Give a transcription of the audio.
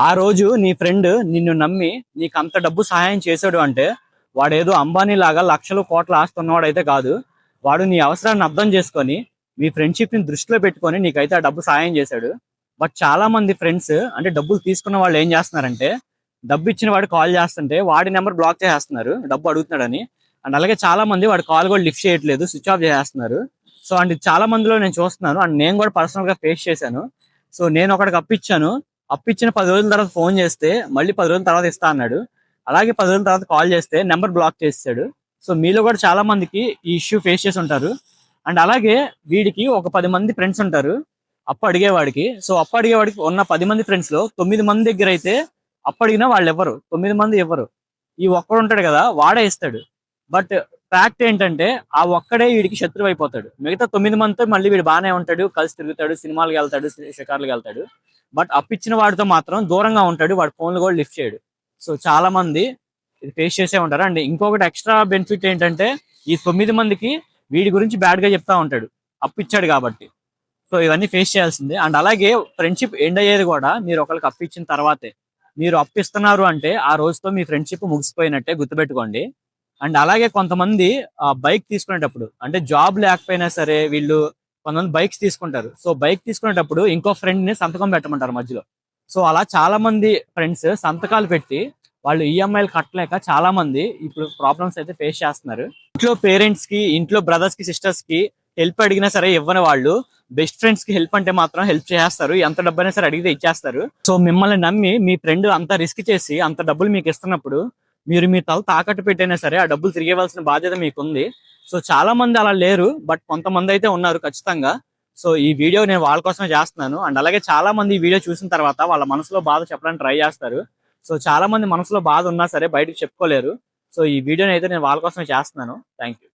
ఆ రోజు నీ ఫ్రెండ్ నిన్ను నమ్మి నీకు అంత డబ్బు సహాయం చేశాడు అంటే వాడేదో అంబానీ లాగా లక్షలు కోట్ల ఆస్తి ఉన్నవాడు అయితే కాదు. వాడు నీ అవసరాన్ని అర్థం చేసుకొని మీ ఫ్రెండ్షిప్ ని దృష్టిలో పెట్టుకొని నీకైతే ఆ డబ్బు సహాయం చేశాడు. బట్ చాలా మంది ఫ్రెండ్స్ అంటే డబ్బులు తీసుకున్న వాళ్ళు ఏం చేస్తున్నారంటే డబ్బు ఇచ్చిన వాడు కాల్ చేస్తుంటే వాడి నెంబర్ బ్లాక్ చేసేస్తున్నారు డబ్బు అడుగుతున్నాడని. అండ్ అలాగే చాలా మంది వాడు కాల్ కూడా లిఫ్ట్ చేయట్లేదు, స్విచ్ ఆఫ్ చేసేస్తున్నారు. సో అండ్ చాలా మందిలో నేను చూస్తున్నాను అండ్ నేను కూడా పర్సనల్ గా ఫేస్ చేశాను. సో నేను ఒకడికి అప్పిచ్చాను, అప్పిచ్చిన 10 రోజుల తర్వాత ఫోన్ చేస్తే మళ్ళీ 10 రోజుల తర్వాత ఇస్తా అన్నాడు. అలాగే 10 రోజుల తర్వాత కాల్ చేస్తే నెంబర్ బ్లాక్ చేసాడు. సో మీలో కూడా చాలా మందికి ఈ ఇష్యూ ఫేస్ చేసి ఉంటారు. అండ్ అలాగే వీడికి ఒక 10 మంది ఫ్రెండ్స్ ఉంటారు అప్పు అడిగేవాడికి. సో అప్పు అడిగేవాడికి ఉన్న 10 మంది ఫ్రెండ్స్ లో 9 మంది దగ్గర అయితే అప్పు అడిగినా వాళ్ళు ఎవరు, 9 మంది ఎవరు, ఈ ఒక్కడు ఉంటాడు కదా వాడే ఇస్తాడు. బట్ ఫ్యాక్ట్ ఏంటంటే ఆ ఒక్కడే వీడికి శత్రువు అయిపోతాడు. మిగతా 9 మందితో మళ్ళీ వీడు బాగానే ఉంటాడు, కలిసి తిరుగుతాడు, సినిమాలకు వెళ్తాడు, షికార్లకు వెళ్తాడు. బట్ అప్పిచ్చిన వాడితో మాత్రం దూరంగా ఉంటాడు, వాడి ఫోన్లు కూడా లిఫ్ట్ చేయడు. సో చాలా మంది ఇది ఫేస్ చేసే ఉంటారు. అండ్ ఇంకొకటి ఎక్స్ట్రా బెనిఫిట్ ఏంటంటే ఈ 9 మందికి వీడి గురించి బ్యాడ్ గా చెప్తా ఉంటాడు అప్పిచ్చాడు కాబట్టి. సో ఇవన్నీ ఫేస్ చేయాల్సిందే. అండ్ అలాగే ఫ్రెండ్షిప్ ఎండ్ అయ్యేది కూడా మీరు ఒకరికి అప్పిచ్చిన తర్వాతే. మీరు అప్పిస్తున్నారు అంటే ఆ రోజుతో మీ ఫ్రెండ్షిప్ ముగిసిపోయినట్టే గుర్తుపెట్టుకోండి. అండ్ అలాగే కొంతమంది బైక్ తీసుకునేటప్పుడు అంటే జాబ్ లేకపోయినా సరే వీళ్ళు కొంతమంది బైక్స్ తీసుకుంటారు. సో బైక్ తీసుకునేటప్పుడు ఇంకో ఫ్రెండ్ ని సంతకం పెట్టమంటారు మధ్యలో. సో అలా చాలా మంది ఫ్రెండ్స్ సంతకాలు పెట్టి వాళ్ళు ఈఎంఐలు కట్టలేక చాలా మంది ఇప్పుడు ప్రాబ్లమ్స్ అయితే ఫేస్ చేస్తున్నారు. ఇంట్లో పేరెంట్స్ కి, ఇంట్లో బ్రదర్స్ కి, సిస్టర్స్ కి హెల్ప్ అడిగినా సరే ఇవ్వని వాళ్ళు బెస్ట్ ఫ్రెండ్స్ కి హెల్ప్ అంటే మాత్రం హెల్ప్ చేస్తారు, ఎంత డబ్బైనా సరే అడిగితే ఇచ్చేస్తారు. సో మిమ్మల్ని నమ్మి మీ ఫ్రెండ్ అంత రిస్క్ చేసి అంత డబ్బులు మీకు ఇస్తున్నప్పుడు మీరు మీ తల తాకట్టు పెట్టైనా సరే ఆ డబ్బులు తిరిగి ఇవ్వాల్సిన బాధ్యత మీకుంది. సో చాలా మంది అలా లేరు, బట్ కొంతమంది అయితే ఉన్నారు ఖచ్చితంగా. సో ఈ వీడియో నేను వాళ్ళ కోసమే చేస్తున్నాను. అండ్ అలాగే చాలా మంది ఈ వీడియో చూసిన తర్వాత వాళ్ళ మనసులో బాధ చెప్పడానికి ట్రై చేస్తారు. సో చాలా మంది మనసులో బాధ ఉన్నా సరే బయటకు చెప్పుకోలేరు. సో ఈ వీడియోని అయితే నేను వాళ్ళ కోసమే చేస్తున్నాను. Thank you.